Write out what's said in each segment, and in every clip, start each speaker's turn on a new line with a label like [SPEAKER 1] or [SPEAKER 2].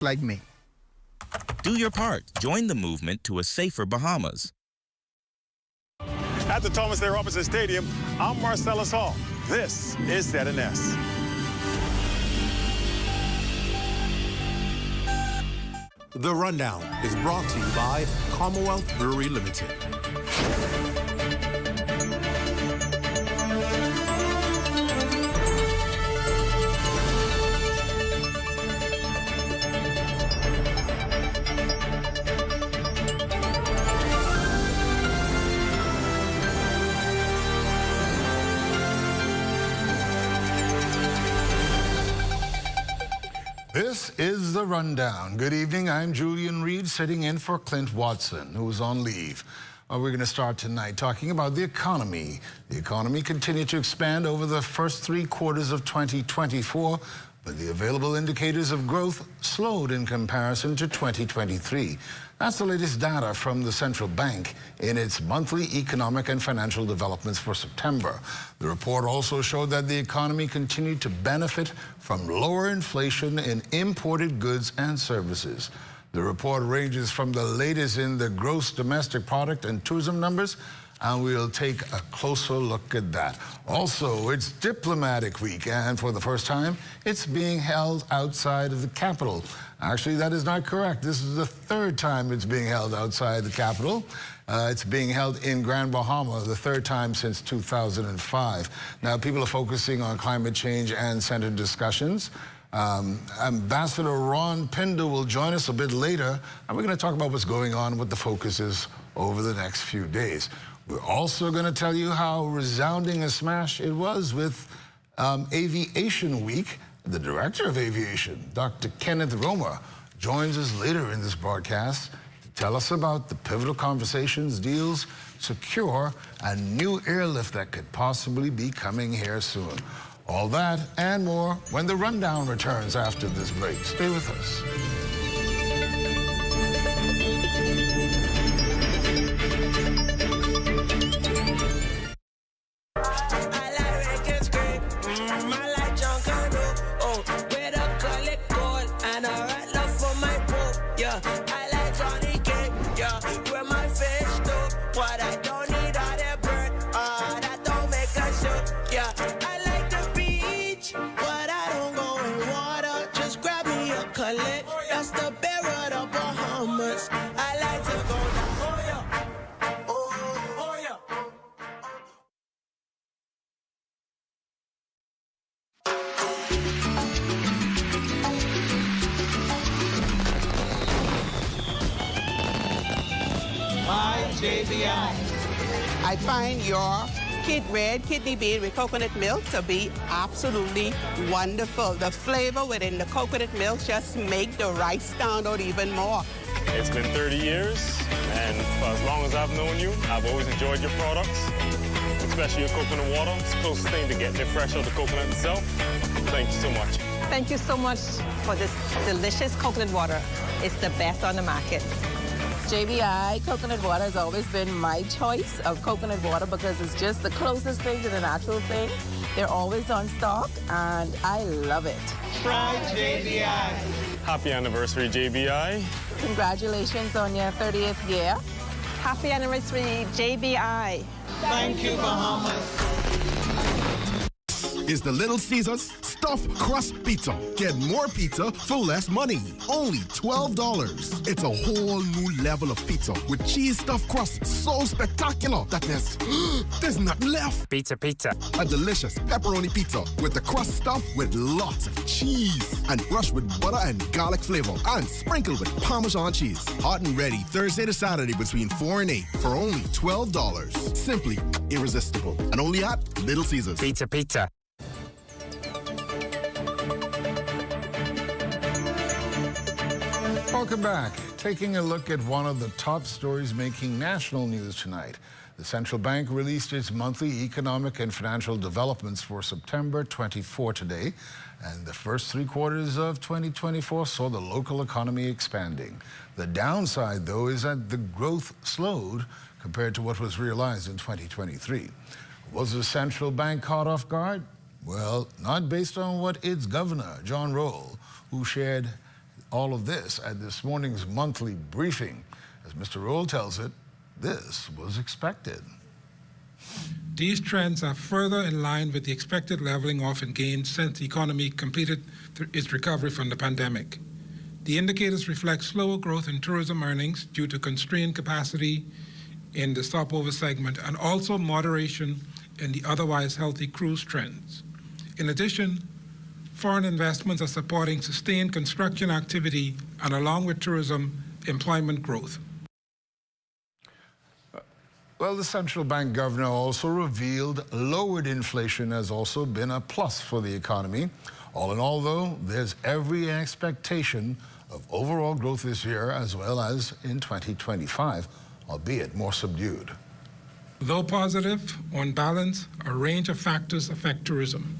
[SPEAKER 1] like me.
[SPEAKER 2] Do your part. Join the movement to a safer Bahamas.
[SPEAKER 3] At the Thomas A. Robinson Stadium, I'm Marcellus Hall. This is ZNS.
[SPEAKER 4] The Rundown is brought to you by Commonwealth Brewery Limited.
[SPEAKER 5] This is The Rundown. Good evening. I'm Julian Reed, sitting in for Clint Watson, who's on leave. We're going to start tonight talking about the economy. The economy continued to expand over the first 3 quarters of 2024, but the available indicators of growth slowed in comparison to 2023. That's the latest data from the central bank in its monthly economic and financial developments for September. The report also showed that the economy continued to benefit from lower inflation in imported goods and services. The report ranges from the latest in the gross domestic product and tourism numbers, and we'll take a closer look at that. Also, it's Diplomatic Week, and for the first time, it's being held outside of the capital. Actually, that is not correct. This is the 3rd time it's being held outside the capital. It's being held in Grand Bahama, the 3rd time since 2005. Now, people are focusing on climate change and centered discussions. Ambassador Ron Pinder will join us a bit later, and we're going to talk about what's going on, what the focus is over the next few days. We're also going to tell you how resounding a smash it was with Aviation Week. The director of aviation, Dr. Kenneth Romer, joins us later in this broadcast to tell us about the pivotal conversations, deals, secure, and new airlift that could possibly be coming here soon. All that and more when the Rundown returns after this break. Stay with us.
[SPEAKER 6] That's the bearer of the Bahamas. I like to go down. Oh yeah.
[SPEAKER 7] My JBI.
[SPEAKER 8] I find your red kidney bean with coconut milk to be absolutely wonderful. The flavor within the coconut milk just make the rice stand out even more.
[SPEAKER 3] It's been 30 years, and for as long as I've known you, I've always enjoyed your products, especially your coconut water. It's the closest thing to getting it fresh out of the coconut itself. Thank you so much.
[SPEAKER 9] Thank you so much for this delicious coconut water. It's the best on the market.
[SPEAKER 10] JBI coconut water has always been my choice of coconut water because it's just the closest thing to the natural thing. They're always on stock, and I love it.
[SPEAKER 7] Try JBI.
[SPEAKER 3] Happy anniversary, JBI.
[SPEAKER 10] Congratulations on your 30th year.
[SPEAKER 9] Happy anniversary, JBI.
[SPEAKER 7] Thank you, Bahamas.
[SPEAKER 4] Is the Little Caesars Stuffed Crust Pizza. Get more pizza for less money. Only $12. It's a whole new level of pizza with cheese stuffed crust so spectacular that there's nothing left.
[SPEAKER 11] Pizza.
[SPEAKER 4] A delicious pepperoni pizza with the crust stuffed with lots of cheese and brushed with butter and garlic flavor and sprinkled with Parmesan cheese. Hot and ready Thursday to Saturday between 4 and 8 for only $12. Simply irresistible. And only at Little Caesars.
[SPEAKER 11] Pizza.
[SPEAKER 5] Welcome back. Taking a look at one of the top stories making national news tonight. The central bank released its monthly economic and financial developments for September 24 today, and the first 3 quarters of 2024 saw the local economy expanding. The downside, though, is that the growth slowed compared to what was realized in 2023. Was the central bank caught off guard? Well, not based on what its governor, John Roll, who shared All of this at this morning's monthly briefing. As Mr. Roll tells it, this was expected.
[SPEAKER 1] These trends are further in line with the expected leveling off in gains since the economy completed its recovery from the pandemic. The indicators reflect slower growth in tourism earnings due to constrained capacity in the stopover segment and also moderation in the otherwise healthy cruise trends. In addition, foreign investments are supporting sustained construction activity and, along with tourism, employment growth.
[SPEAKER 5] Well, the central bank governor also revealed lowered inflation has also been a plus for the economy. All in all, though, there's every expectation of overall growth this year as well as in 2025, albeit more subdued.
[SPEAKER 1] Though positive, on balance, a range of factors affect tourism.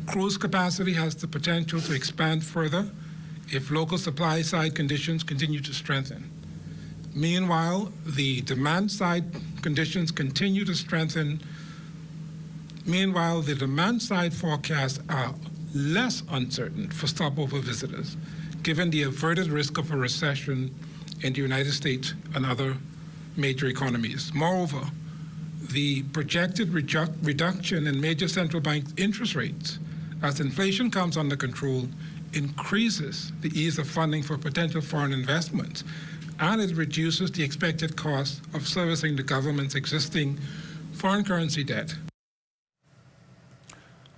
[SPEAKER 1] Cruise capacity has the potential to expand further if local supply-side conditions continue to strengthen. Meanwhile, the demand-side conditions continue to strengthen. Meanwhile, the demand-side forecasts are less uncertain for stopover visitors, given the averted risk of a recession in the United States and other major economies. Moreover, the projected reduction in major central bank interest rates as inflation comes under control increases the ease of funding for potential foreign investments, and it reduces the expected cost of servicing the government's existing foreign currency debt.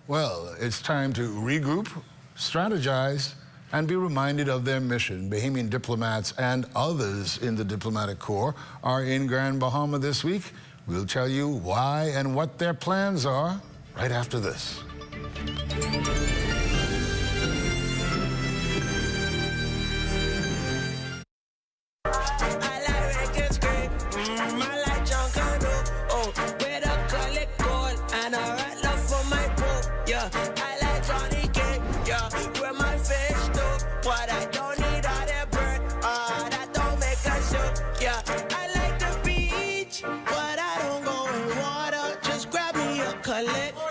[SPEAKER 5] Well, it's time to regroup, strategize, and be reminded of their mission. Bahamian diplomats and others in the diplomatic corps are in Grand Bahama this week. We'll tell you why and what their plans are right after this.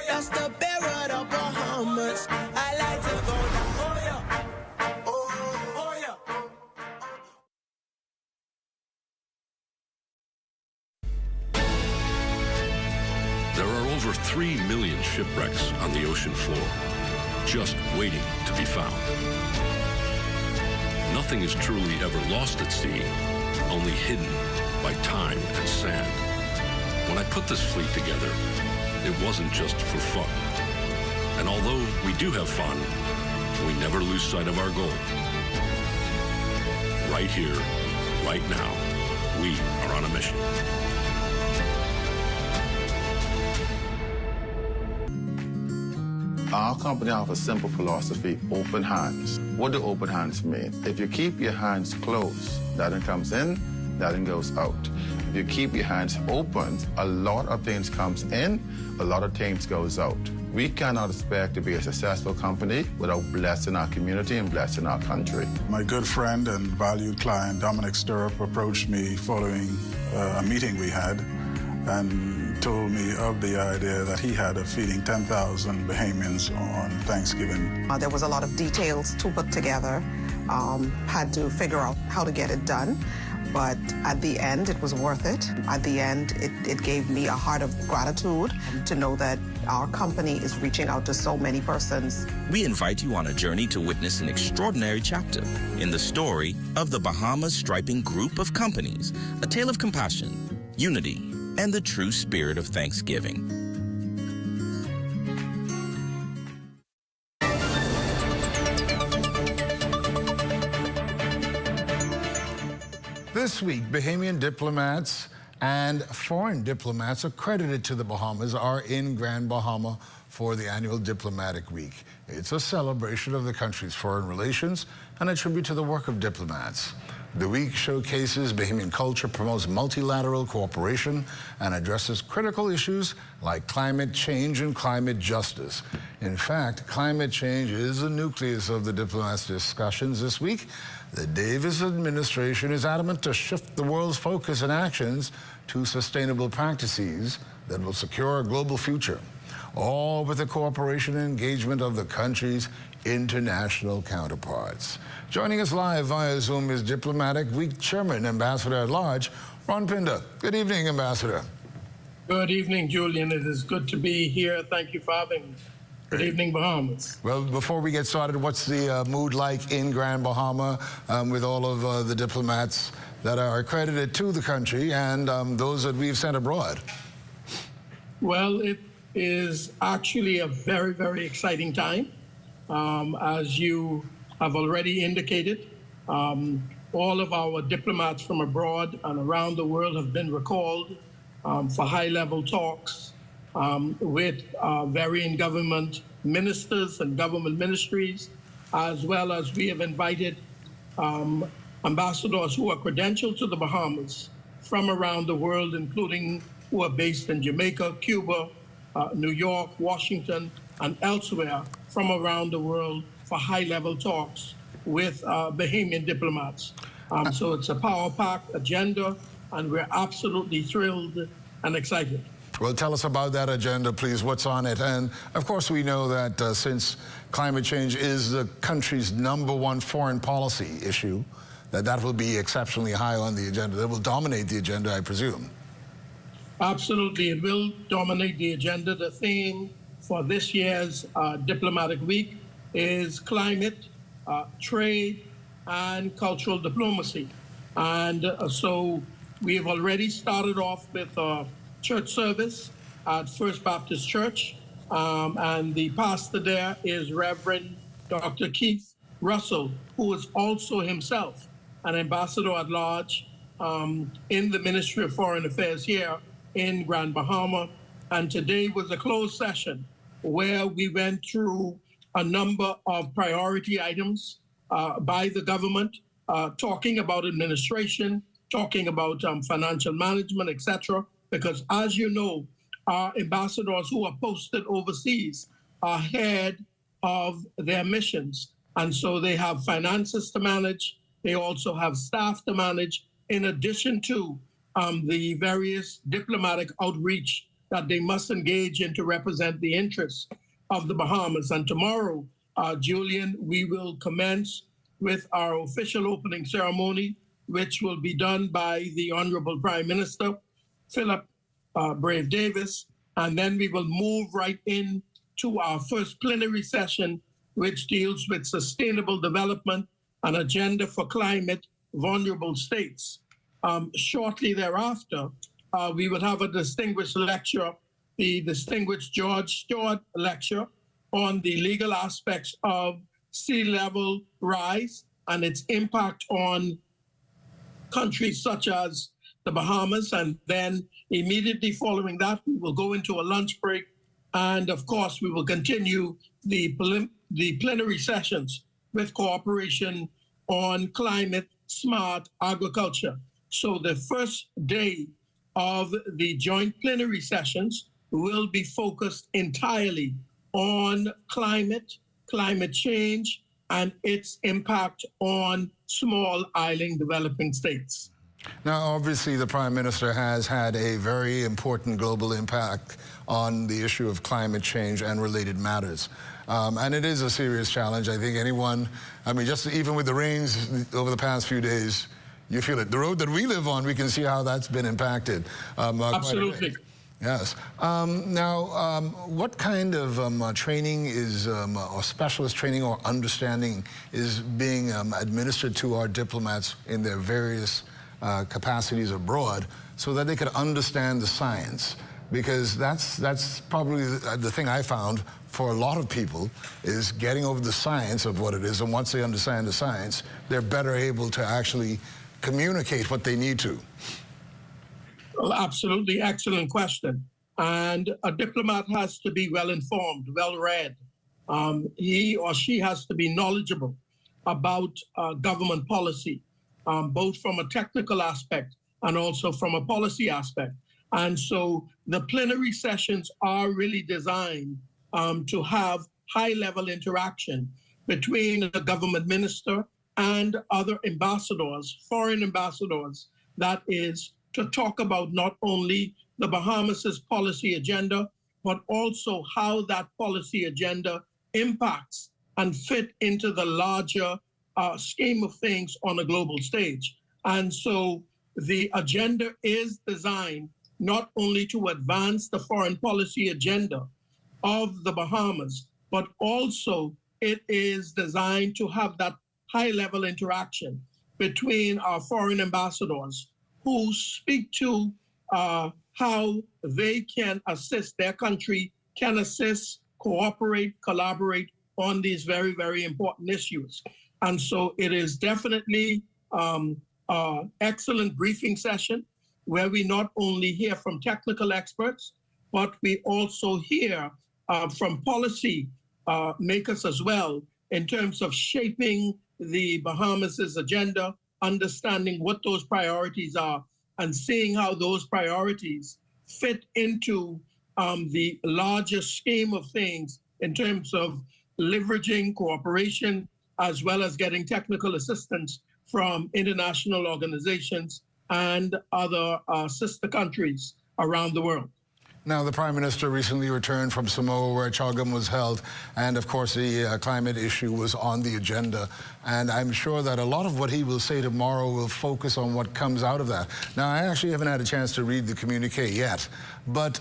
[SPEAKER 6] That's the bearer of the Bahamas. I like to go down. Oh yeah.
[SPEAKER 11] There are over 3 million shipwrecks on the ocean floor, just waiting to be found. Nothing is truly ever lost at sea, only hidden by time and sand. When I put this fleet together, it wasn't just for fun. And although we do have fun, we never lose sight of our goal. Right here, right now, we are on a mission.
[SPEAKER 12] Our company offers a simple philosophy, open hands. What do open hands mean? If you keep your hands closed, nothing comes in, nothing goes out. If you keep your hands open, a lot of things comes in, a lot of things goes out. We cannot expect to be a successful company without blessing our community and blessing our country.
[SPEAKER 13] My good friend and valued client, Dominic Stirrup, approached me following a meeting we had and told me of the idea that he had of feeding 10,000 Bahamians on Thanksgiving.
[SPEAKER 14] There was a lot of details to put together, had to figure out how to get it done. But at the end, it was worth it. At the end, it gave me a heart of gratitude to know that our company is reaching out to so many persons.
[SPEAKER 2] We invite you on a journey to witness an extraordinary chapter in the story of the Bahamas Striping Group of Companies, a tale of compassion, unity, and the true spirit of Thanksgiving.
[SPEAKER 5] This week, Bahamian diplomats and foreign diplomats accredited to the Bahamas are in Grand Bahama for the annual Diplomatic Week. It's a celebration of the country's foreign relations and a tribute to the work of diplomats. The week showcases Bahamian culture, promotes multilateral cooperation, and addresses critical issues like climate change and climate justice. In fact, climate change is the nucleus of the diplomats' discussions this week. The Davis administration is adamant to shift the world's focus and actions to sustainable practices that will secure a global future, all with the cooperation and engagement of the countries international counterparts. Joining us live via Zoom is Diplomatic Week Chairman, Ambassador at Large, Ron Pinder. Good evening, Ambassador.
[SPEAKER 15] Good evening, Julian. It is good to be here. Thank you for having me. Good evening, Bahamas.
[SPEAKER 5] Well, before we get started, what's the mood like in Grand Bahama with all of the diplomats that are accredited to the country and those that we've sent abroad?
[SPEAKER 15] Well, it is actually a very, very exciting time. As you have already indicated, all of our diplomats from abroad and around the world have been recalled for high-level talks with varying government ministers and government ministries, as well as we have invited ambassadors who are credentialed to the Bahamas from around the world, including who are based in Jamaica, Cuba, New York, Washington, and elsewhere from around the world for high-level talks with Bahamian diplomats. So it's a power-packed agenda, and we're absolutely thrilled and excited.
[SPEAKER 5] Well, tell us about that agenda, please. What's on it? And, of course, we know that since climate change is the country's #1 foreign policy issue, that will be exceptionally high on the agenda. That will dominate the agenda, I presume.
[SPEAKER 15] Absolutely. It will dominate the agenda. The theme for this year's Diplomatic Week is climate, trade, and cultural diplomacy. And so we have already started off with church service at First Baptist Church, and the pastor there is Reverend Dr. Keith Russell, who is also himself an ambassador at large in the Ministry of Foreign Affairs here in Grand Bahama. And today was a closed session where we went through a number of priority items by the government, talking about administration, talking about financial management, etc. Because as you know, our ambassadors who are posted overseas are ahead of their missions. And so they have finances to manage. They also have staff to manage, in addition to the various diplomatic outreach that they must engage in to represent the interests of the Bahamas. And tomorrow, Julian, we will commence with our official opening ceremony, which will be done by the Honorable Prime Minister, Philip Brave Davis, and then we will move right into our first plenary session, which deals with sustainable development and agenda for climate vulnerable states. Shortly thereafter, we will have a distinguished lecture, the distinguished George Stewart lecture on the legal aspects of sea level rise and its impact on countries such as the Bahamas. And then immediately following that, we will go into a lunch break. And of course, we will continue the plenary sessions with cooperation on climate smart agriculture. So the first day of the joint plenary sessions will be focused entirely on climate change, and its impact on small island developing states.
[SPEAKER 5] Now, obviously, the Prime Minister has had a very important global impact on the issue of climate change and related matters. And it is a serious challenge. I think anyone, I mean, just even with the rains over the past few days, you feel it. The road that we live on, we can see how that's been impacted.
[SPEAKER 15] Absolutely.
[SPEAKER 5] Yes. Now, what kind of training is, or specialist training or understanding is being administered to our diplomats in their various capacities abroad so that they could understand the science? Because that's probably the thing I found for a lot of people is getting over the science of what it is. And once they understand the science, they're better able to actually communicate what they need to.
[SPEAKER 15] Well, absolutely. Excellent question. And a diplomat has to be well-informed, well-read. He or she has to be knowledgeable about government policy, both from a technical aspect and also from a policy aspect. And so the plenary sessions are really designed to have high-level interaction between a government minister and other ambassadors, foreign ambassadors, that is, to talk about not only the Bahamas' policy agenda, but also how that policy agenda impacts and fit into the larger scheme of things on a global stage. And so the agenda is designed not only to advance the foreign policy agenda of the Bahamas, but also it is designed to have that high-level interaction between our foreign ambassadors who speak to how they can assist, their country can assist, cooperate, collaborate on these very, very important issues. And so it is definitely excellent briefing session where we not only hear from technical experts, but we also hear from policy makers as well in terms of shaping the Bahamas' agenda, understanding what those priorities are, and seeing how those priorities fit into the larger scheme of things in terms of leveraging cooperation as well as getting technical assistance from international organizations and other sister countries around the world.
[SPEAKER 5] Now, the Prime Minister recently returned from Samoa, where CHOGM was held, and of course the climate issue was on the agenda. And I'm sure that a lot of what he will say tomorrow will focus on what comes out of that. Now, I actually haven't had a chance to read the communique yet, but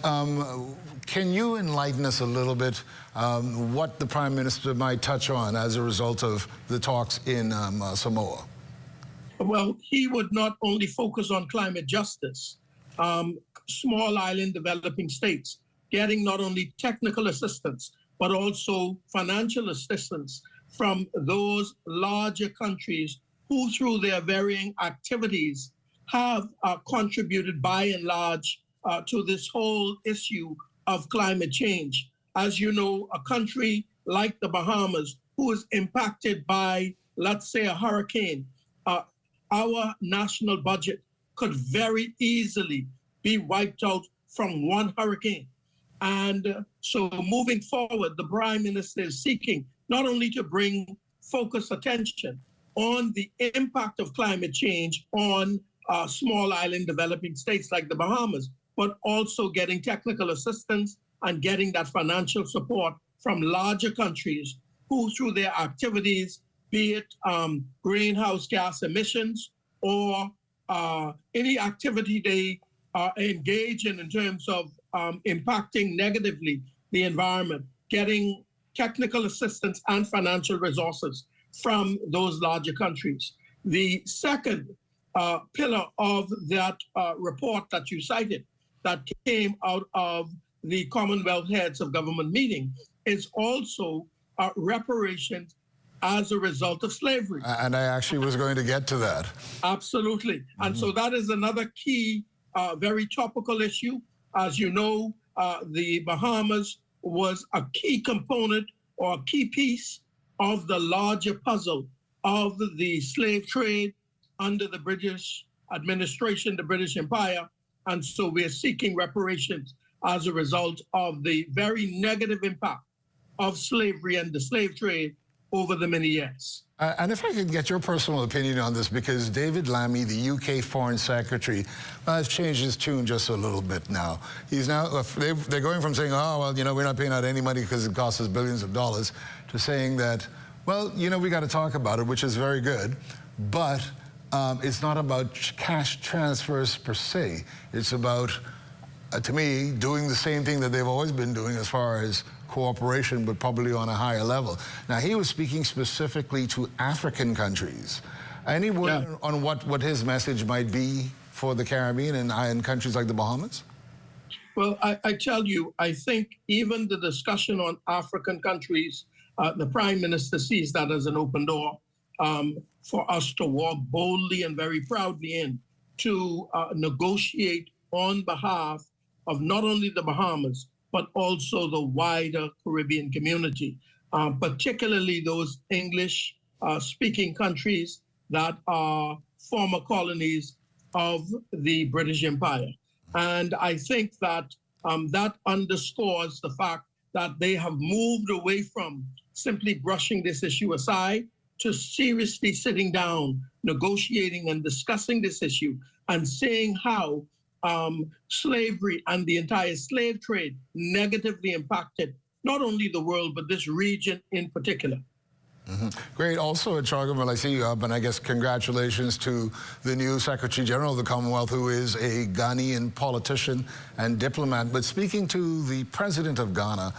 [SPEAKER 5] can you enlighten us a little bit what the Prime Minister might touch on as a result of the talks in Samoa?
[SPEAKER 15] Well, he would not only focus on climate justice, small island developing states, getting not only technical assistance, but also financial assistance from those larger countries who, through their varying activities, have contributed by and large to this whole issue of climate change. As you know, a country like the Bahamas, who is impacted by, let's say, a hurricane, our national budget could very easily be wiped out from one hurricane. And so moving forward, the Prime Minister is seeking not only to bring focused attention on the impact of climate change on small island developing states like the Bahamas, but also getting technical assistance and getting that financial support from larger countries who, through their activities, be it greenhouse gas emissions or any activity they engage in terms of impacting negatively the environment, getting technical assistance and financial resources from those larger countries. The second pillar of that report that you cited that came out of the Commonwealth Heads of Government meeting is also reparations as a result of slavery.
[SPEAKER 5] And I actually was going to get to that.
[SPEAKER 15] Absolutely. And so that is another key, very topical issue. As you know, the Bahamas was a key component or a key piece of the larger puzzle of the slave trade under the British administration, the British Empire. And so we're seeking reparations as a result of the very negative impact of slavery and the slave trade over the many years.
[SPEAKER 5] And if I could get your personal opinion on this, because David Lammy, the UK Foreign Secretary, has changed his tune just a little bit now. He's now, they're going from saying, oh, well, you know, we're not paying out any money because it costs us billions of dollars, to saying that, well, you know, we got to talk about it, which is very good, but it's not about cash transfers per se. It's about, to me, doing the same thing that they've always been doing as far as cooperation, but probably on a higher level. Now, he was speaking specifically to African countries. Any word on what his message might be for the Caribbean and countries like the Bahamas?
[SPEAKER 15] Well, I tell you, I think even the discussion on African countries, the Prime Minister sees that as an open door for us to walk boldly and very proudly in to negotiate on behalf of not only the Bahamas, but also the wider Caribbean community, particularly those English-speaking countries that are former colonies of the British Empire. And I think that that underscores the fact that they have moved away from simply brushing this issue aside to seriously sitting down, negotiating and discussing this issue and seeing how slavery and the entire slave trade negatively impacted not only the world, but this region in particular.
[SPEAKER 5] Great. Also at Chargamel, I see you up, and I guess congratulations to the new Secretary General of the Commonwealth, who is a Ghanaian politician and diplomat. But speaking to the President of Ghana,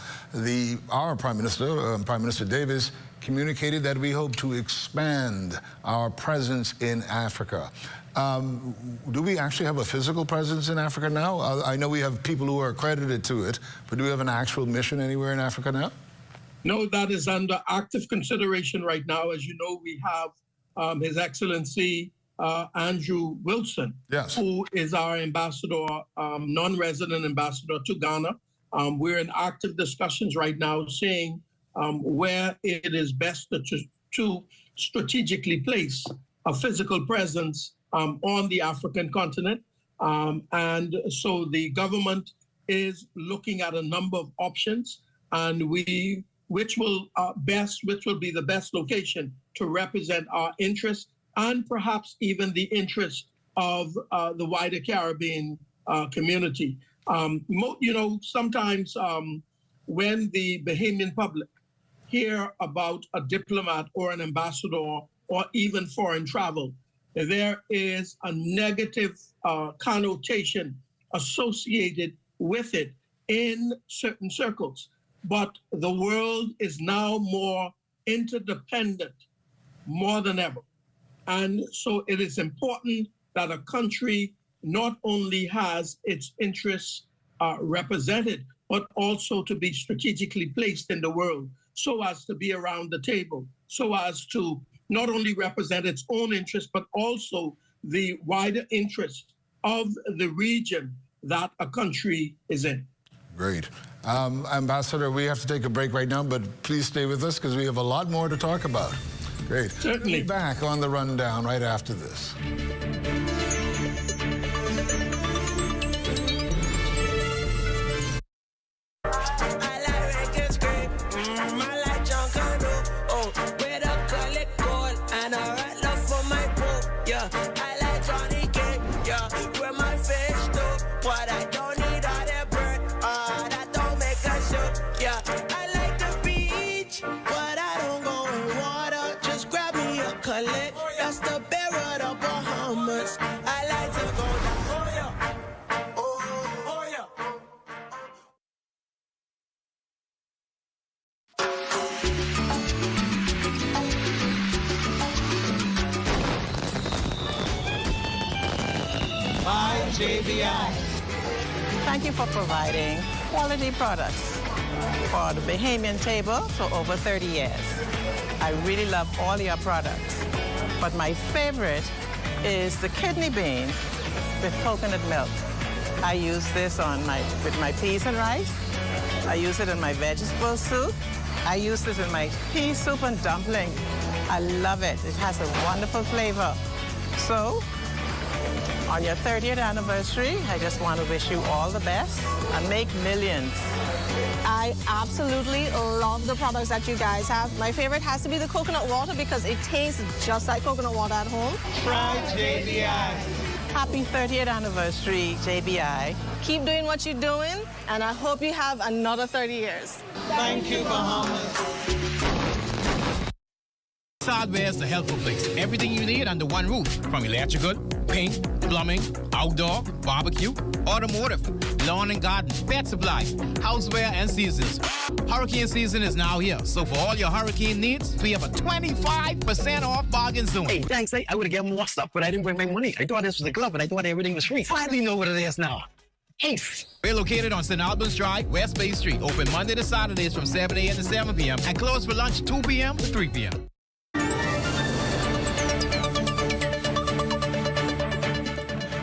[SPEAKER 5] our Prime Minister, Prime Minister Davis, communicated that we hope to expand our presence in Africa. Do we actually have a physical presence in Africa now? I know we have people who are accredited to it, but do we have an actual mission anywhere in Africa now?
[SPEAKER 15] No, that is under active consideration right now. As you know, we have His Excellency Andrew Wilson,
[SPEAKER 5] yes,
[SPEAKER 15] who is our ambassador, non-resident ambassador to Ghana. We're in active discussions right now, seeing where it is best to strategically place a physical presence on the African continent. And so the government is looking at a number of options, and which will be the best location to represent our interests and perhaps even the interests of the wider Caribbean community. Sometimes when the Bahamian public hear about a diplomat or an ambassador or even foreign travel, there is a negative connotation associated with it in certain circles. But the world is now more interdependent, more than ever. And so it is important that a country not only has its interests represented, but also to be strategically placed in the world so as to be around the table, so as to not only represent its own interests, but also the wider interests of the region that a country is in.
[SPEAKER 5] Great. Ambassador, we have to take a break right now, but please stay with us because we have a lot more to talk about. Great.
[SPEAKER 15] Certainly.
[SPEAKER 5] We'll be back on the rundown right after this.
[SPEAKER 6] That's the bear of the Bahamas. I like to go down. Oh yeah.
[SPEAKER 7] My JBI.
[SPEAKER 10] Thank you for providing quality products for the Bahamian table for over 30 years. I really love all your products, but my favorite is the kidney bean with coconut milk. I use this with my peas and rice. I use it in my vegetable soup. I use this in my pea soup and dumpling. I love it. It has a wonderful flavor. So, on your 30th anniversary, I just want to wish you all the best and make millions.
[SPEAKER 16] I absolutely love the products that you guys have. My favorite has to be the coconut water because it tastes just like coconut water at home.
[SPEAKER 7] Try JBI.
[SPEAKER 10] Happy 30th anniversary, JBI.
[SPEAKER 16] Keep doing what you're doing, and I hope you have another 30 years.
[SPEAKER 7] Thank you, Bahamas.
[SPEAKER 17] Hardware is the helpful place. Everything you need under one roof, from electrical, paint, plumbing, outdoor, barbecue, automotive, lawn and garden, pet supply, houseware, and seasons. Hurricane season is now here, so for all your hurricane needs, we have a 25% off bargain zone.
[SPEAKER 18] Hey, thanks. I would have given more stuff, but I didn't bring my money. I thought this was a glove, and I thought everything was free. Finally know what it is now. Ace.
[SPEAKER 17] We're located on St. Albans Drive, West Bay Street, open Monday to Saturdays from 7 a.m. to 7 p.m. and closed for lunch 2 p.m. to 3 p.m.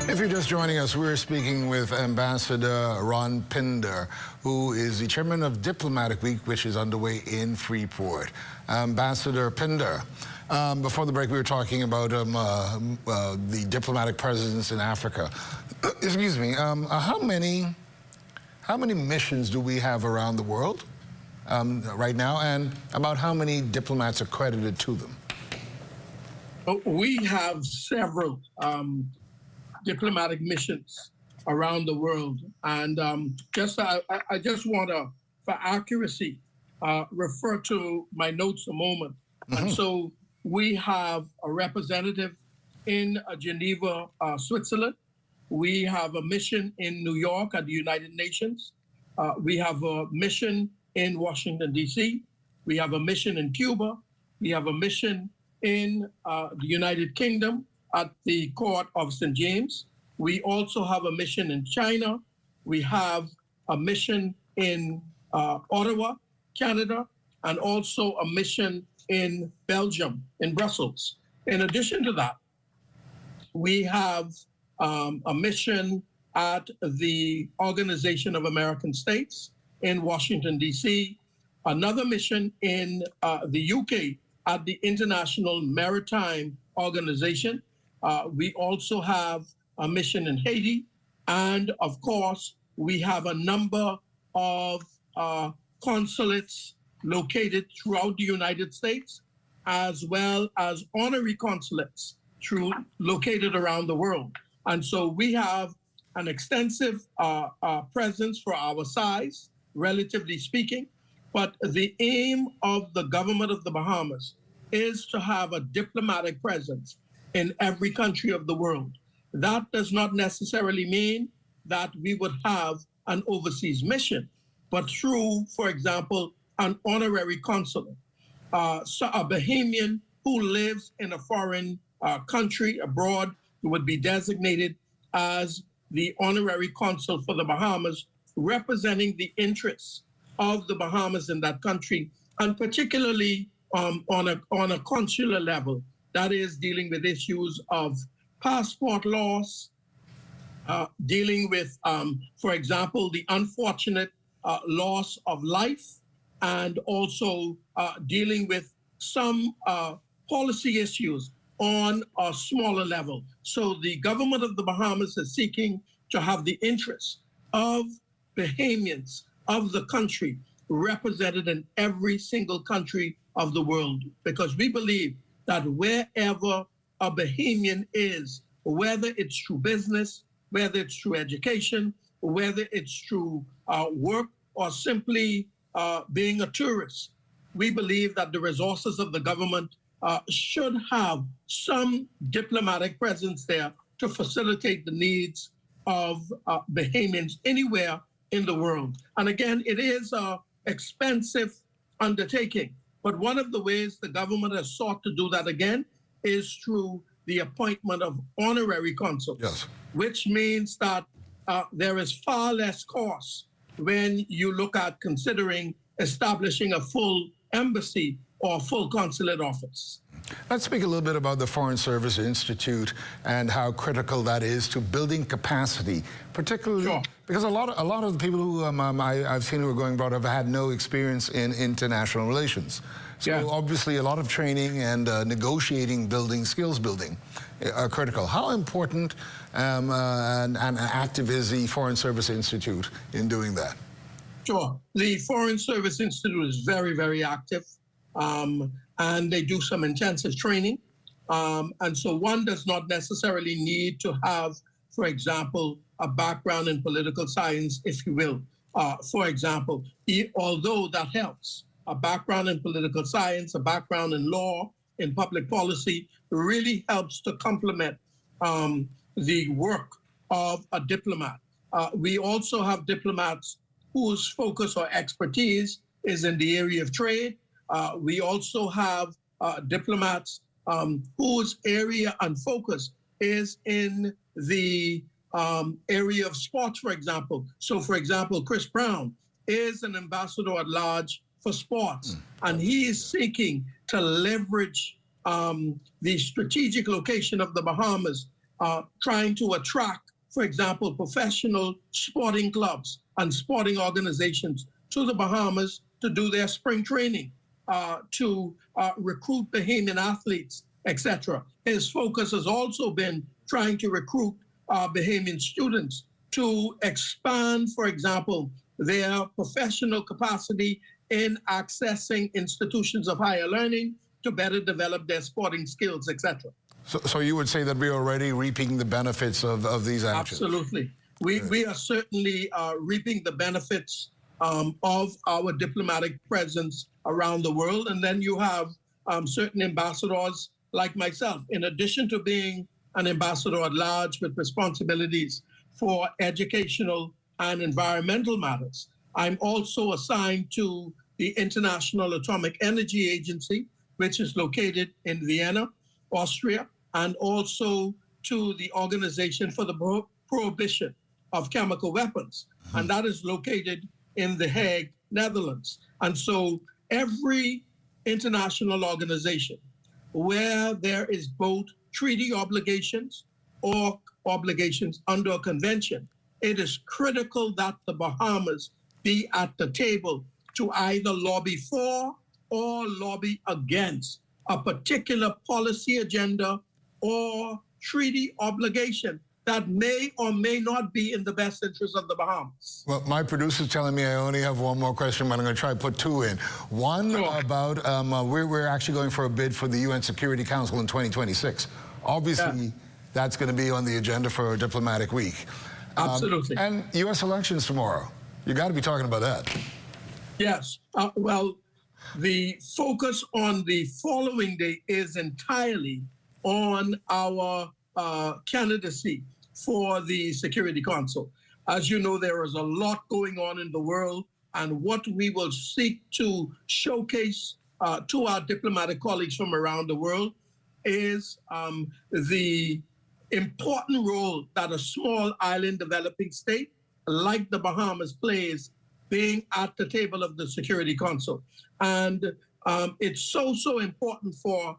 [SPEAKER 5] If you're just joining us, we're speaking with Ambassador Ron Pinder, who is the chairman of Diplomatic Week, which is underway in Freeport. Ambassador Pinder, before the break, we were talking about the diplomatic presence in Africa. Excuse me. How many missions do we have around the world right now, and about how many diplomats are credited to them?
[SPEAKER 15] We have several diplomatic missions around the world. And I just want to, for accuracy, refer to my notes a moment. And so we have a representative in Geneva, Switzerland. We have a mission in New York at the United Nations. We have a mission in Washington, D.C. We have a mission in Cuba. We have a mission in the United Kingdom at the Court of St. James. We also have a mission in China. We have a mission in Ottawa, Canada, and also a mission in Belgium, in Brussels. In addition to that, we have a mission at the Organization of American States in Washington, D.C., another mission in the UK at the International Maritime Organization. We also have a mission in Haiti. And of course, we have a number of consulates located throughout the United States, as well as honorary consulates located around the world. And so we have an extensive presence for our size, relatively speaking. But the aim of the government of the Bahamas is to have a diplomatic presence in every country of the world. That does not necessarily mean that we would have an overseas mission, but through, for example, an honorary consulate. So a Bahamian who lives in a foreign country abroad would be designated as the honorary consul for the Bahamas, representing the interests of the Bahamas in that country, and particularly on a consular level, that is dealing with issues of passport loss, dealing with, for example, the unfortunate loss of life, and also dealing with some policy issues on a smaller level. So the government of the Bahamas is seeking to have the interests of Bahamians of the country represented in every single country of the world, because we believe that wherever a Bahamian is, whether it's through business, whether it's through education, whether it's through work, or simply being a tourist, we believe that the resources of the government should have some diplomatic presence there to facilitate the needs of Bahamians anywhere in the world. And again, it is an expensive undertaking, but one of the ways the government has sought to do that again is through the appointment of honorary consuls, which means that there is far less cost when you look at considering establishing a full embassy or full consulate office.
[SPEAKER 5] Let's speak a little bit about the Foreign Service Institute and how critical that is to building capacity, particularly because a lot of the people who I've seen who are going abroad have had no experience in international relations. So obviously a lot of training and negotiating building, skills building are critical. How important and active is the Foreign Service Institute in doing that?
[SPEAKER 15] Sure. The Foreign Service Institute is very, very active. And they do some intensive training. And so one does not necessarily need to have, for example, a background in political science, if you will. For example, although that helps, a background in political science, a background in law, in public policy, really helps to complement the work of a diplomat. We also have diplomats whose focus or expertise is in the area of trade. We also have diplomats whose area and focus is in the area of sports, for example. So, for example, Chris Brown is an ambassador at large for sports, and he is seeking to leverage the strategic location of the Bahamas, trying to attract, for example, professional sporting clubs and sporting organizations to the Bahamas to do their spring training, to recruit Bahamian athletes, etc. His focus has also been trying to recruit Bahamian students to expand, for example, their professional capacity in accessing institutions of higher learning to better develop their sporting skills, etc.
[SPEAKER 5] So you would say that we're already reaping the benefits of these actions?
[SPEAKER 15] Absolutely. We are certainly reaping the benefits of our diplomatic presence around the world. And then you have certain ambassadors like myself. In addition to being an ambassador at large with responsibilities for educational and environmental matters, I'm also assigned to the International Atomic Energy Agency, which is located in Vienna, Austria, and also to the Organization for the Prohibition of Chemical Weapons, and that is located in The Hague, Netherlands. And so every international organization where there is both treaty obligations or obligations under a convention, it is critical that the Bahamas be at the table to either lobby for or lobby against a particular policy agenda or treaty obligation that may or may not be in the best interest of the Bahamas.
[SPEAKER 5] Well, my producer's telling me I only have one more question, but I'm going to try to put two in. One about we're actually going for a bid for the UN Security Council in 2026. Obviously, that's going to be on the agenda for Diplomatic Week.
[SPEAKER 15] Absolutely.
[SPEAKER 5] And U.S. elections tomorrow. You got to be talking about that.
[SPEAKER 15] Yes. Well, the focus on the following day is entirely on our candidacy for the Security Council. As you know, there is a lot going on in the world, and what we will seek to showcase to our diplomatic colleagues from around the world is the important role that a small island developing state like the Bahamas plays being at the table of the Security Council. And it's so important for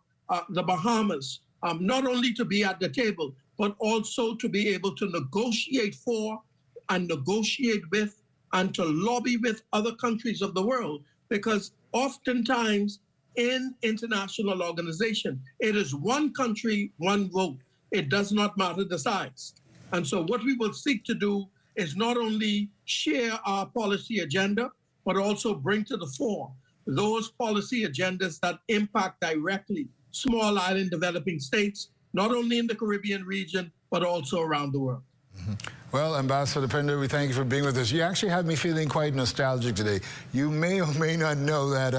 [SPEAKER 15] the Bahamas not only to be at the table, but also to be able to negotiate for and negotiate with and to lobby with other countries of the world. Because oftentimes in international organization, it is one country, one vote. It does not matter the size. And so what we will seek to do is not only share our policy agenda, but also bring to the fore those policy agendas that impact directly small island developing states, not only in the Caribbean region, but also around the world.
[SPEAKER 5] Well, Ambassador Pender, we thank you for being with us. You actually had me feeling quite nostalgic today. You may or may not know that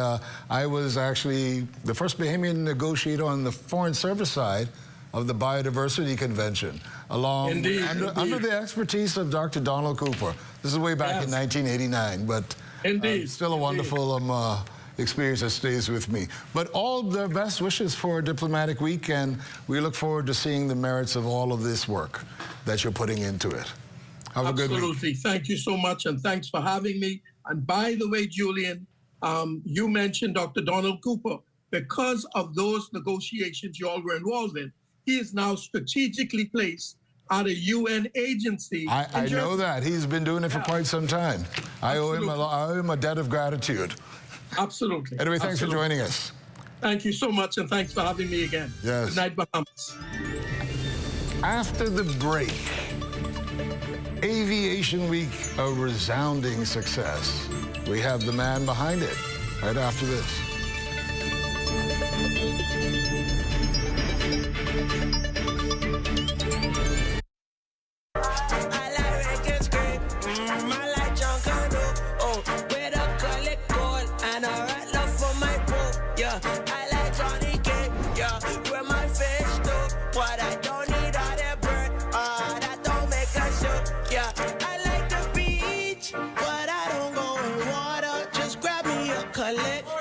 [SPEAKER 5] I was actually the first Bahamian negotiator on the Foreign Service side of the Biodiversity Convention, under the expertise of Dr. Donald Cooper. This is way back in 1989, but still a wonderful experience that stays with me. But all the best wishes for Diplomatic Week, and we look forward to seeing the merits of all of this work that you're putting into it. Have a good week.
[SPEAKER 15] Absolutely. Thank you so much, and thanks for having me. And by the way, Julian, you mentioned Dr. Donald Cooper. Because of those negotiations you all were involved in, he is now strategically placed at a UN agency.
[SPEAKER 5] I know that. He's been doing it for quite some time. I owe him a debt of gratitude.
[SPEAKER 15] Absolutely.
[SPEAKER 5] Anyway, thanks for joining us.
[SPEAKER 15] Thank you so much, and thanks for having me again.
[SPEAKER 5] Yes.
[SPEAKER 15] Good night, Bahamas.
[SPEAKER 5] After the break, Aviation Week, a resounding success. We have the man behind it right after this.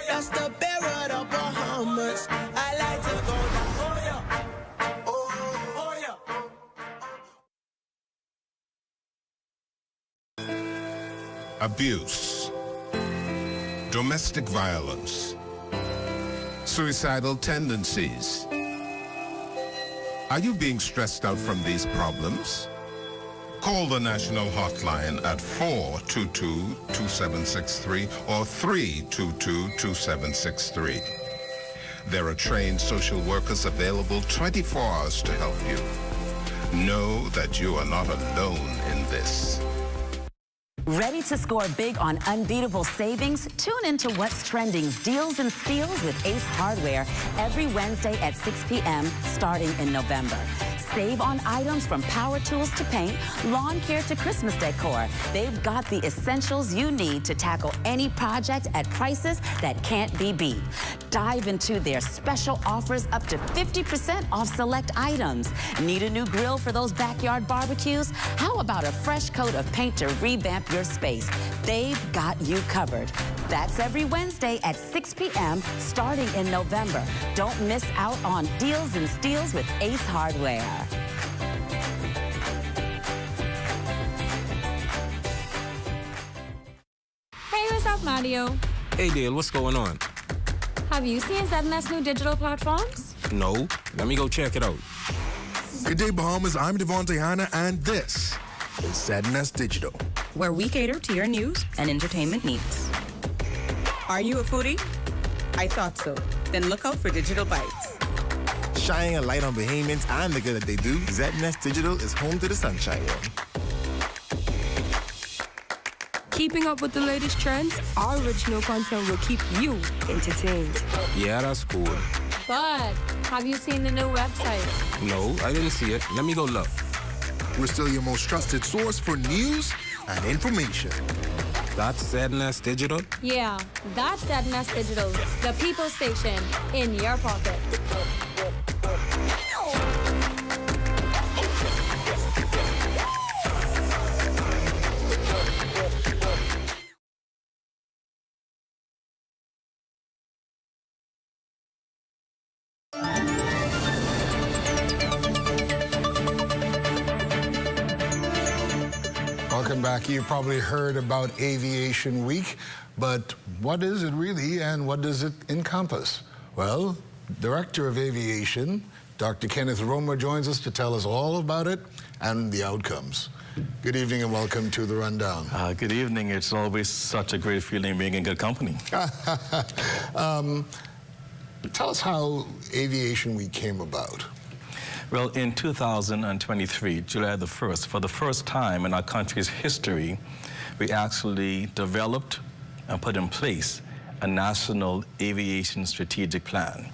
[SPEAKER 6] That's the bear of the Bahamas. I like to go down. Oh yeah.
[SPEAKER 19] Abuse, domestic violence, suicidal tendencies. Are you being stressed out from these problems? Call the national hotline at 422-2763 or 322-2763. There are trained social workers available 24 hours to help you. Know that you are not alone in this.
[SPEAKER 20] Ready to score big on unbeatable savings? Tune into What's Trending's Deals and Steals with Ace Hardware every Wednesday at 6 p.m. starting in November. Save on items from power tools to paint, lawn care to Christmas decor. They've got the essentials you need to tackle any project at prices that can't be beat. Dive into their special offers up to 50% off select items. Need a new grill for those backyard barbecues? How about a fresh coat of paint to revamp your space? They've got you covered. That's every Wednesday at 6 p.m. starting in November. Don't miss out on deals and steals with Ace Hardware.
[SPEAKER 21] Hey, what's up, Mario?
[SPEAKER 22] Hey, Dale, what's going on?
[SPEAKER 21] Have you seen ZNS new digital platforms?
[SPEAKER 22] No. Let me go check it out.
[SPEAKER 4] Good day, Bahamas. I'm Devontae Hanna, and this is ZNS Digital,
[SPEAKER 23] where we cater to your news and entertainment needs. Are you a foodie? I thought so. Then look out for Digital Bites.
[SPEAKER 24] Shining a light on Bahamians and the good that they do, ZNS Digital is home to the sunshine.
[SPEAKER 21] Keeping up with the latest trends, our original content will keep you entertained.
[SPEAKER 22] Yeah, that's cool.
[SPEAKER 21] But have you seen the new website?
[SPEAKER 22] No, I didn't see it. Let me go look.
[SPEAKER 4] We're still your most trusted source for news and information.
[SPEAKER 22] That's ZNS Digital?
[SPEAKER 21] Yeah, that's ZNS Digital, the people station in your pocket.
[SPEAKER 5] Welcome back. You've probably heard about Aviation Week, but what is it really and what does it encompass? Well, Director of Aviation, Dr. Kenneth Romer, joins us to tell us all about it and the outcomes. Good evening and welcome to The Rundown.
[SPEAKER 25] Good evening. It's always such a great feeling being in good company.
[SPEAKER 5] Tell us how Aviation Week came about.
[SPEAKER 25] Well, in 2023, July the 1st, for the first time in our country's history, we actually developed and put in place a national aviation strategic plan.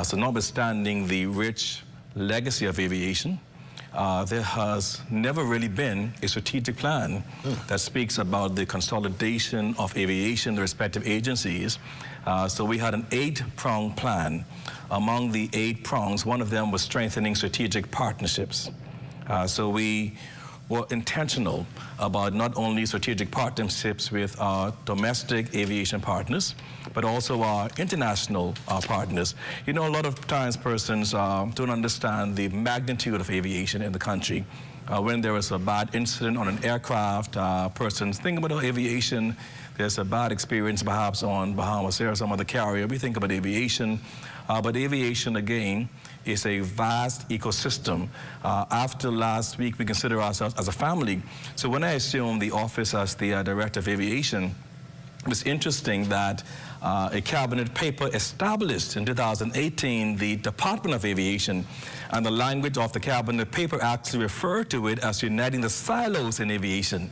[SPEAKER 25] So notwithstanding the rich legacy of aviation, there has never really been a strategic plan that speaks about the consolidation of aviation, the respective agencies. So we had an 8-pronged plan. Among the 8 prongs, one of them was strengthening strategic partnerships. So we were intentional about not only strategic partnerships with our domestic aviation partners, but also our international partners. You know, a lot of times persons don't understand the magnitude of aviation in the country. When there is a bad incident on an aircraft, persons think about aviation. There's a bad experience perhaps on Bahamas Air or some other carrier. We think about aviation. But aviation, again, is a vast ecosystem. After last week, we consider ourselves as a family. So when I assumed the office as the Director of Aviation, it was interesting that a cabinet paper established in 2018 the Department of Aviation, and the language of the cabinet paper actually referred to it as uniting the silos in aviation.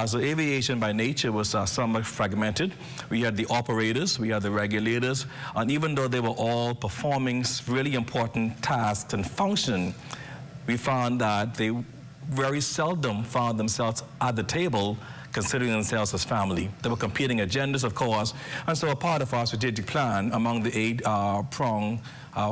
[SPEAKER 25] So aviation by nature was somewhat fragmented. We had the operators, we had the regulators, and even though they were all performing really important tasks and functions, we found that they very seldom found themselves at the table considering themselves as family. They were competing agendas, of course, and so a part of our strategic plan among the 8-prong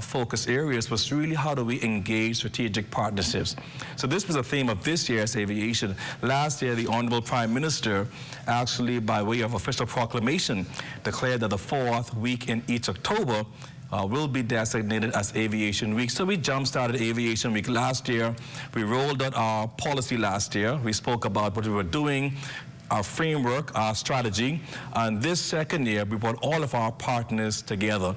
[SPEAKER 25] focus areas was really how do we engage strategic partnerships. So this was a theme of this year's aviation. Last year, the Honorable Prime Minister actually, by way of official proclamation, declared that the 4th week in each October will be designated as Aviation Week. So we jump-started Aviation Week last year. We rolled out our policy last year. We spoke about what we were doing, our framework, our strategy. And this second year, we brought all of our partners together.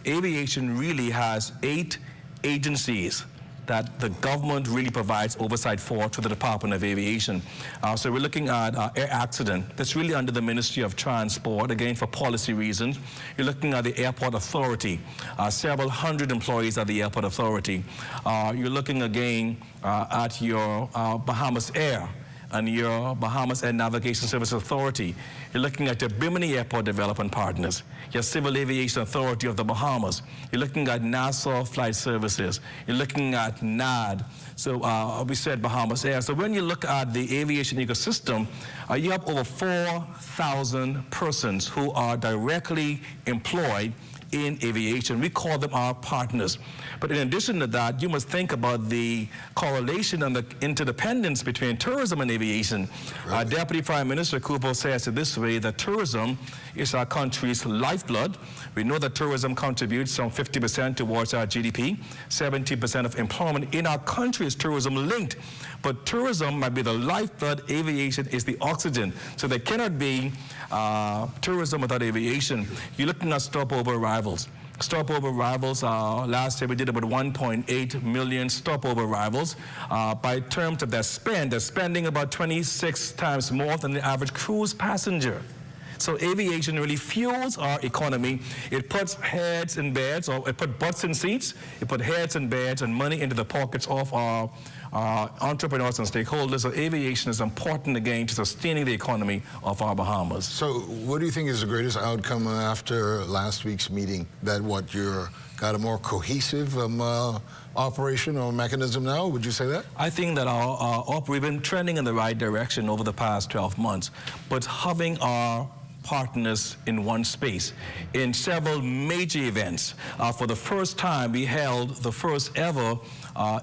[SPEAKER 25] Aviation really has 8 agencies that the government really provides oversight for to the Department of Aviation. So we're looking at air accident. That's really under the Ministry of Transport, again, for policy reasons. You're looking at the Airport Authority, several hundred employees at the Airport Authority. You're looking again at your Bahamas Air and your Bahamas Air Navigation Service Authority. You're looking at your Bimini Airport Development Partners, your Civil Aviation Authority of the Bahamas. You're looking at Nassau Flight Services. You're looking at NAD. So we said Bahamas Air. So when you look at the aviation ecosystem, you have over 4,000 persons who are directly employed in aviation. We call them our partners. But in addition to that, you must think about the correlation and the interdependence between tourism and aviation. Our Deputy Prime Minister Kupo says it this way, that tourism is our country's lifeblood. We know that tourism contributes some 50% towards our GDP. 70% of employment in our country is tourism linked. But tourism might be the lifeblood, aviation is the oxygen. So there cannot be tourism without aviation. You're looking at stopover arrivals. Stopover arrivals, last year we did about 1.8 million stopover arrivals. By terms of their spend, they're spending about 26 times more than the average cruise passenger. So aviation really fuels our economy. It puts heads in beds, or it puts butts in seats. It puts heads in beds and money into the pockets of our entrepreneurs and stakeholders. So aviation is important again to sustaining the economy of our Bahamas.
[SPEAKER 5] So what do you think is the greatest outcome after last week's meeting? That what you're got a more cohesive operation or mechanism now? Would you say that?
[SPEAKER 25] I think that we've been trending in the right direction over the past 12 months, but having our partners in one space. In several major events, for the first time, we held the first ever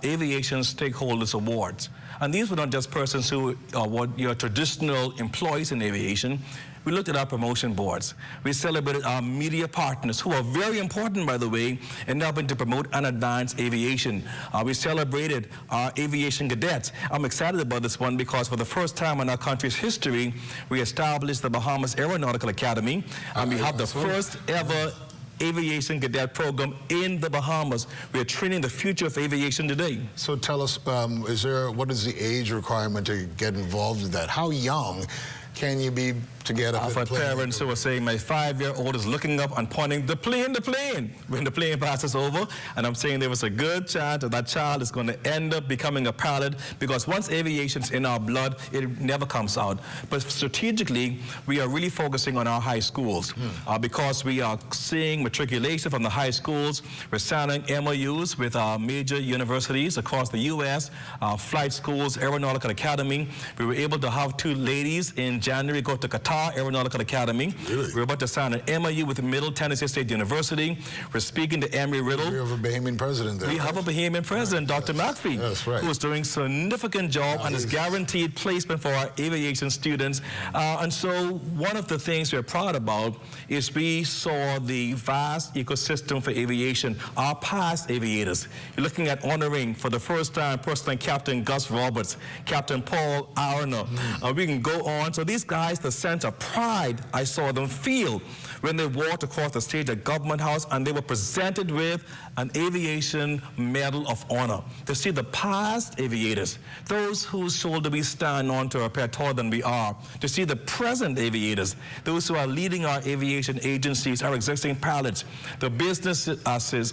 [SPEAKER 25] Aviation Stakeholders Awards. And these were not just persons who are what your traditional employees in aviation. We looked at our promotion boards. We celebrated our media partners, who are very important, by the way, in helping to promote and advance aviation. We celebrated our aviation cadets. I'm excited about this one because for the first time in our country's history, we established the Bahamas Aeronautical Academy, and we have the first ever aviation cadet program in the Bahamas. We are training the future of aviation today.
[SPEAKER 5] So tell us, what is the age requirement to get involved in that? How young can you be to get up
[SPEAKER 25] for parents who are saying, my 5-year-old is looking up and pointing, the plane, when the plane passes over, and I'm saying there was a good chance that that child is going to end up becoming a pilot, because once aviation's in our blood, it never comes out. But strategically, we are really focusing on our high schools, because we are seeing matriculation from the high schools. We're signing MOUs with major universities across the U.S., flight schools, Aeronautical Academy. We were able to have 2 ladies in January go to Qatar Aeronautical Academy. Really? We're about to sign an MOU with Middle Tennessee State University. We're speaking to Embry-Riddle.
[SPEAKER 5] We have a Bahamian president there.
[SPEAKER 25] We have a Bahamian president, Dr. McPhee, who is doing a significant job and is guaranteed placement for our aviation students. And so one of the things we're proud about is we saw the vast ecosystem for aviation, our past aviators. You're looking at honoring for the first time personally Captain Gus Roberts, Captain Paul Arner. We can go on. So these guys, the sense of pride I saw them feel when they walked across the stage at Government House and they were presented with an Aviation Medal of Honor. To see the past aviators, those whose shoulder we stand on to are taller than we are. To see the present aviators, those who are leading our aviation agencies, our existing pilots, the businesses,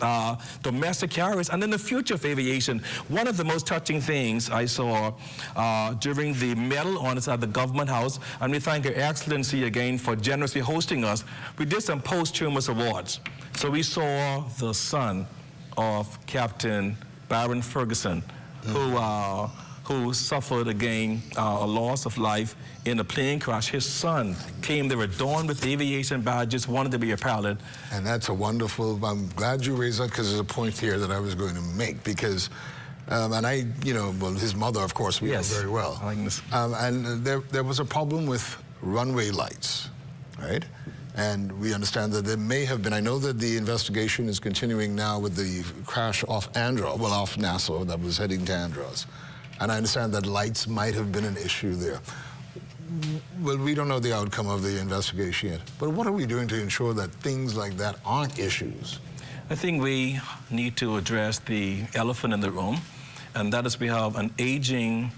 [SPEAKER 25] domestic carriers, and then the future of aviation. One of the most touching things I saw during the medal honors at the Government House, and we thank Her Excellency again for generously hosting us, we did some posthumous awards. So we saw the son of Captain Baron Ferguson, who suffered again a loss of life in a plane crash. His son came there adorned with aviation badges, wanted to be a pilot. And that's a wonderful, I'm glad you raised that, because there's a point here that I was going to make, because and I, well, his mother, of course, we know very well. And there was a problem with runway lights, right? And we understand that there may have been, I know that the investigation is continuing now with the crash off off Nassau that was heading to Andros. And I understand that lights might have been an issue there. Well, we don't know the outcome of the investigation yet. But what are we doing to ensure that things like that aren't issues? I think we need to address the elephant in the room, and that is we have an aging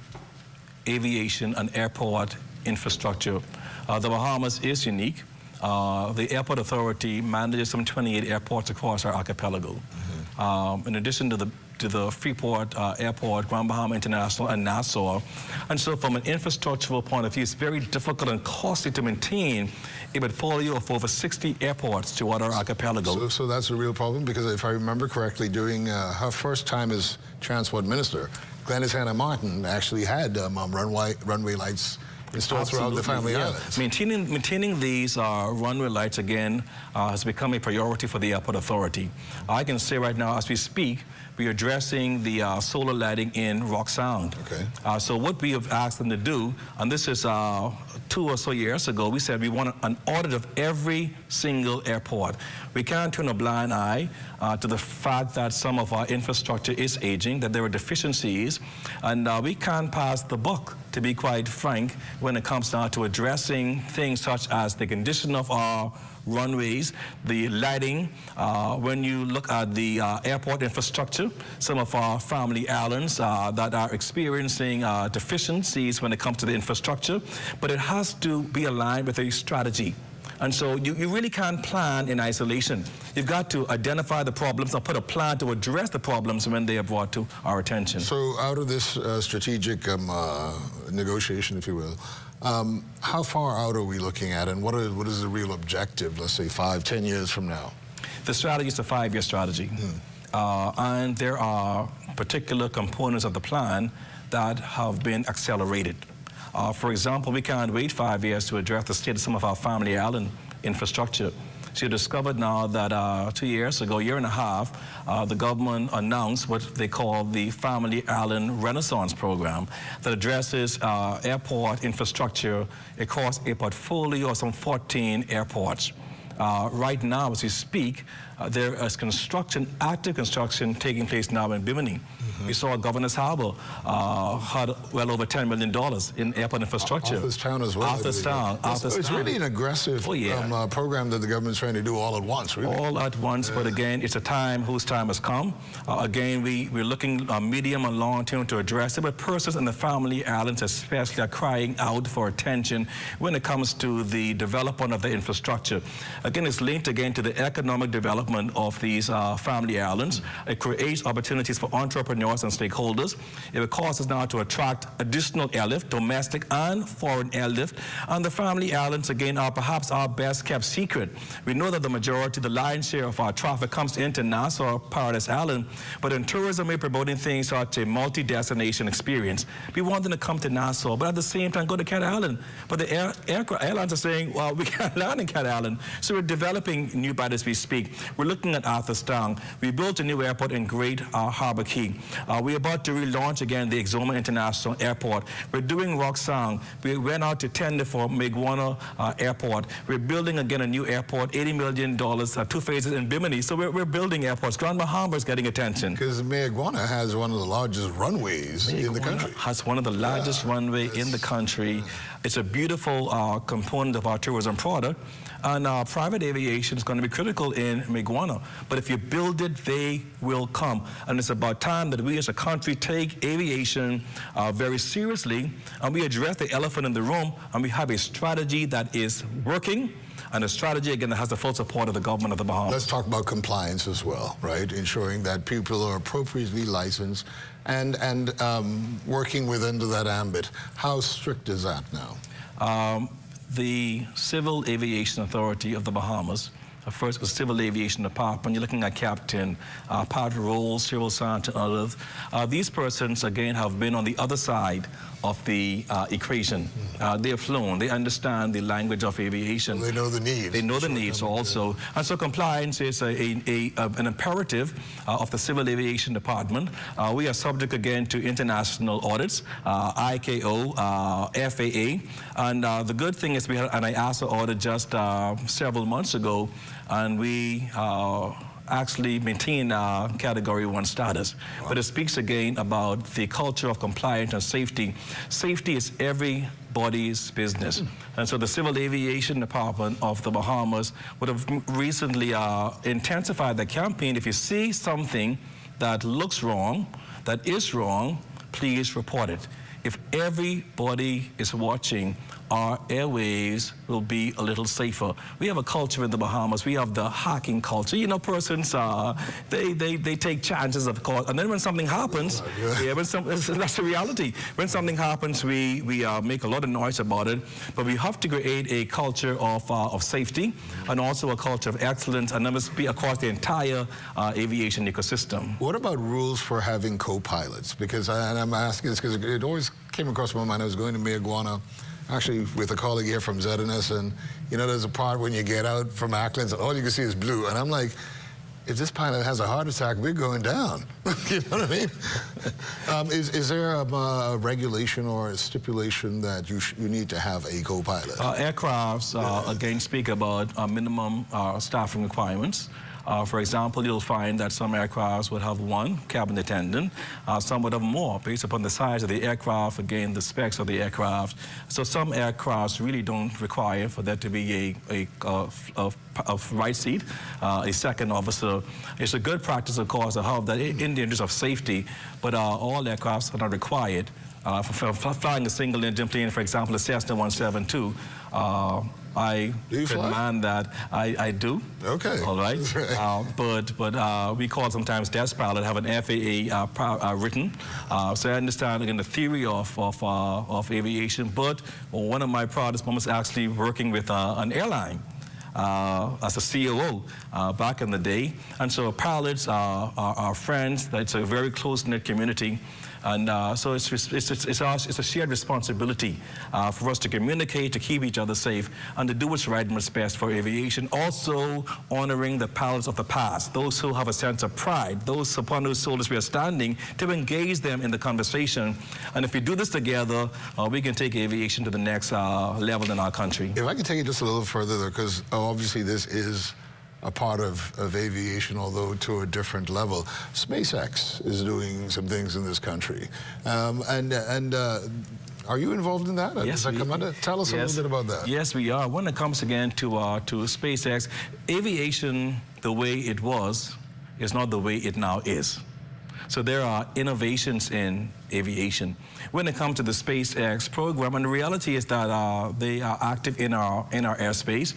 [SPEAKER 25] aviation and airport infrastructure. The Bahamas is unique. The Airport Authority manages some 28 airports across our archipelago. In addition to the Freeport Airport, Grand Bahama International, and Nassau. And so from an infrastructural point of view, it's very difficult and costly to maintain a portfolio of over 60 airports throughout our archipelago.
[SPEAKER 5] So that's a real problem, because if I remember correctly, during her first time as Transport Minister, Gladys Hannah Martin actually had runway lights installed throughout the family islands.
[SPEAKER 25] Maintaining these runway lights, again, has become a priority for the Airport Authority. I can say right now, as we speak, we are addressing the solar lighting in Rock Sound.
[SPEAKER 5] Okay.
[SPEAKER 25] So what we have asked them to do, and this is 2 or so years ago, we said we want an audit of every single airport. We can't turn a blind eye to the fact that some of our infrastructure is aging, that there are deficiencies, and we can't pass the buck, to be quite frank, when it comes down to addressing things such as the condition of our runways, the lighting. When you look at the airport infrastructure, some of our family islands that are experiencing deficiencies when it comes to the infrastructure, but it has to be aligned with a strategy. And so you really can't plan in isolation. You've got to identify the problems and put a plan to address the problems when they are brought to our attention.
[SPEAKER 5] So out of this strategic negotiation, if you will, how far out are we looking at, and what is the real objective, let's say 5, 10 years from now?
[SPEAKER 25] The strategy is a 5-year strategy. And there are particular components of the plan that have been accelerated. For example, we can't wait 5 years to address the state of some of our family island infrastructure. So you discovered now that 2 years ago, year and a half, the government announced what they call the Family Island Renaissance Program that addresses airport infrastructure across a portfolio of some 14 airports. Right now, as we speak, there is active construction taking place now in Bimini. We saw Governor's Harbor had well over $10 million in airport infrastructure.
[SPEAKER 5] Arthur's Town as well.
[SPEAKER 25] Arthur's Town.
[SPEAKER 5] It's really an aggressive program that the government's trying to do all at once, really.
[SPEAKER 25] All at once, but again, it's a time whose time has come. Again, we're looking medium and long term to address it, but persons in the family islands especially are crying out for attention when it comes to the development of the infrastructure. Again, it's linked again to the economic development of these family islands. It creates opportunities for entrepreneurs and stakeholders. It will cause us now to attract additional airlift, domestic and foreign airlift. And the family islands, again, are perhaps our best kept secret. We know that the majority, the lion's share of our traffic comes into Nassau, Paradise Island, but in tourism, we're promoting things such a multi-destination experience. We want them to come to Nassau, but at the same time, go to Cat Island. But the airlines are saying, well, we can't land in Cat Island. So we're developing new bodies as we speak. We're looking at Arthur's Town. We built a new airport in Great Harbor Key. We're about to relaunch again the Exuma International Airport. We're doing Rock Sound. We went out to tender for Meguana Airport. We're building again a new airport, $80 million, 2 phases in Bimini. So we're building airports. Grand Bahama is getting attention.
[SPEAKER 5] Because Meguana has one of the largest runways in the country.
[SPEAKER 25] Has one of the largest runway in the country. It's a beautiful component of our tourism product. And private aviation is going to be critical in Meguana. But if you build it, they will come. And it's about time that we as a country take aviation very seriously, and we address the elephant in the room, and we have a strategy that is working, and a strategy, again, that has the full support of the government of the Bahamas.
[SPEAKER 5] Let's talk about compliance as well, right? Ensuring that people are appropriately licensed and working within that ambit. How strict is that now?
[SPEAKER 25] The Civil Aviation Authority of the Bahamas, first was Civil Aviation Department. You're looking at Captain Pat Rolls, Cyril Sant, and others. These persons, again, have been on the other side of the equation. They have flown. They understand the language of aviation.
[SPEAKER 5] Well, they know the needs.
[SPEAKER 25] They know the needs also. And so compliance is an imperative of the Civil Aviation Department. We are subject, again, to international audits, ICAO, FAA. And the good thing is we had an IASA audit just several months ago, and we actually maintain Category 1 status. Wow. But it speaks again about the culture of compliance and safety. Safety is everybody's business. And so the Civil Aviation Department of the Bahamas would have recently intensified the campaign. If you see something that looks wrong, that is wrong, please report it. If everybody is watching, our airways will be a little safer. We have a culture in the Bahamas. We have the hacking culture. You know, persons, they take chances, of course. And then when something happens, that's the reality. When something happens, we make a lot of noise about it. But we have to create a culture of safety and also a culture of excellence, and that must be across the entire aviation ecosystem.
[SPEAKER 5] What about rules for having co-pilots? Because, and I'm asking this because it always came across my mind. I was going to Meguana, actually with a colleague here from ZNS, and you know, there's a part when you get out from Acklands, all you can see is blue, and I'm like, if this pilot has a heart attack, we're going down. You know what I mean? Is there a regulation or a stipulation that you need to have a co-pilot?
[SPEAKER 25] Aircrafts, again, speak about minimum staffing requirements. For example, you'll find that some aircrafts would have one cabin attendant, some would have more, based upon the size of the aircraft, again, the specs of the aircraft. So some aircrafts really don't require for there to be a right seat, a second officer. It's a good practice, of course, to have that in the interest of safety, but all aircrafts are not required. For flying a single-engine plane, for example, a Cessna 172, I command that. I do. Okay. All right. But we call sometimes desk pilot, have an FAA written. So I understand, again, the theory of aviation, but one of my proudest moments actually working with an airline. As a COO back in the day. And so pilots are friends. It's a very close-knit community. And so it's a shared responsibility for us to communicate, to keep each other safe, and to do what's right and what's best for aviation. Also honoring the pilots of the past, those who have a sense of pride, those upon whose shoulders we are standing, to engage them in the conversation. And if we do this together, we can take aviation to the next level in our country.
[SPEAKER 5] If I can take it just a little further, though, because obviously this is a part of aviation, although to a different level. SpaceX is doing some things in this country. Are you involved in that?
[SPEAKER 25] Yes,
[SPEAKER 5] Tell us a little bit about that.
[SPEAKER 25] Yes, we are. When it comes again to SpaceX, aviation, the way it was, is not the way it now is. So there are innovations in aviation. When it comes to the SpaceX program, and the reality is that they are active in our airspace.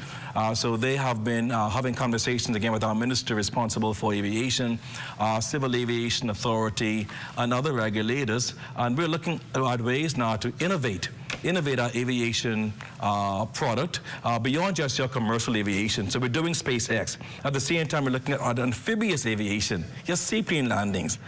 [SPEAKER 25] So they have been having conversations again with our minister responsible for aviation, Civil Aviation Authority, and other regulators. And we're looking at ways now to innovate our aviation product beyond just your commercial aviation. So we're doing SpaceX. At the same time, we're looking at amphibious aviation, your seaplane landings.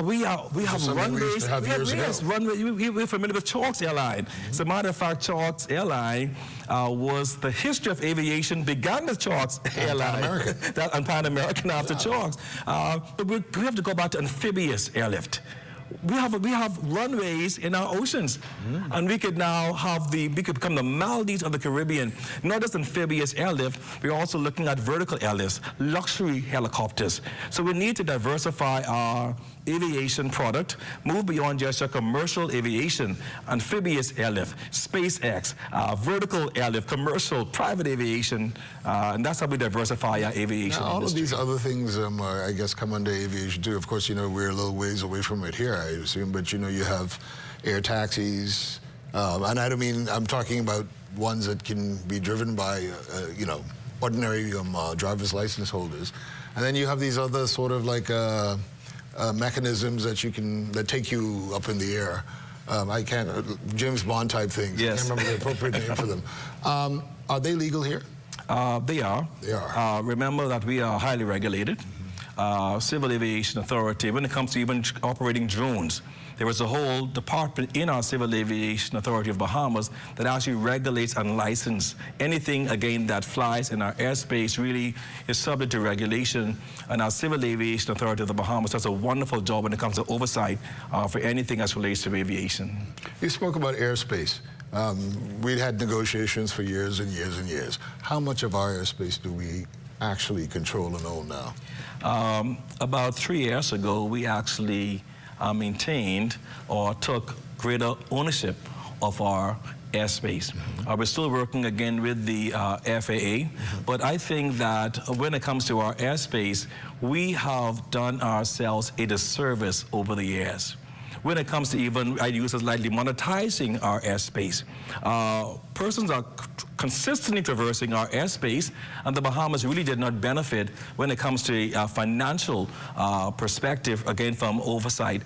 [SPEAKER 25] We have runways. We're familiar with Chalk's Airline. As a matter of fact, Chalk's Airline was the history of aviation began with Chalk's Airline. And Pan American after Chalk's. But we have to go back to amphibious airlift. We have runways in our oceans, and we could now we could become the Maldives of the Caribbean. Not just amphibious airlift, we're also looking at vertical airlifts, luxury helicopters. So we need to diversify our aviation product, move beyond just your commercial aviation, amphibious airlift, SpaceX, vertical airlift, commercial, private aviation, and that's how we diversify our aviation
[SPEAKER 5] now, all
[SPEAKER 25] industry.
[SPEAKER 5] of these other things, I guess, come under aviation too. Of course, you know, we're a little ways away from it here, I assume, but you know, you have air taxis, and I don't mean, I'm talking about ones that can be driven by, you know, ordinary driver's license holders. And then you have these other sort of like mechanisms that take you up in the air. I can't, James Bond type things.
[SPEAKER 25] Yes.
[SPEAKER 5] I can't remember the appropriate name for them. Are they legal here?
[SPEAKER 25] They are. They are. Remember that we are highly regulated. Civil Aviation Authority, when it comes to even operating drones, there is a whole department in our Civil Aviation Authority of Bahamas that actually regulates and licenses anything, again, that flies in our airspace really is subject to regulation. And our Civil Aviation Authority of the Bahamas does a wonderful job when it comes to oversight for anything that relates to aviation.
[SPEAKER 5] You spoke about airspace. We'd had negotiations for years and years and years. How much of our airspace do we actually control and own now?
[SPEAKER 25] About 3 years ago, we actually maintained or took greater ownership of our airspace. We're still working again with the FAA, but I think that when it comes to our airspace, we have done ourselves a disservice over the years. When it comes to even, I use it lightly, monetizing our airspace. Persons are consistently traversing our airspace, and the Bahamas really did not benefit when it comes to a financial perspective, again, from oversight,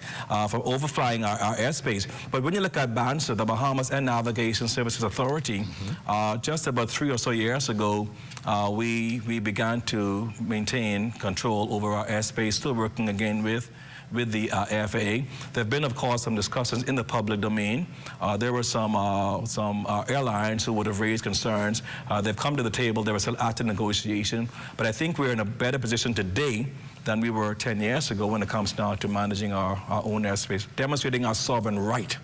[SPEAKER 25] from overflying our airspace. But when you look at BANSA, the Bahamas Air Navigation Services Authority, just about 3 or so years ago, we began to maintain control over our airspace, still working again with with the FAA. There have been, of course, some discussions in the public domain. There were some airlines who would have raised concerns. They've come to the table. They were still active negotiation. But I think we're in a better position today than we were 10 years ago when it comes now to managing our own airspace, demonstrating our sovereign right.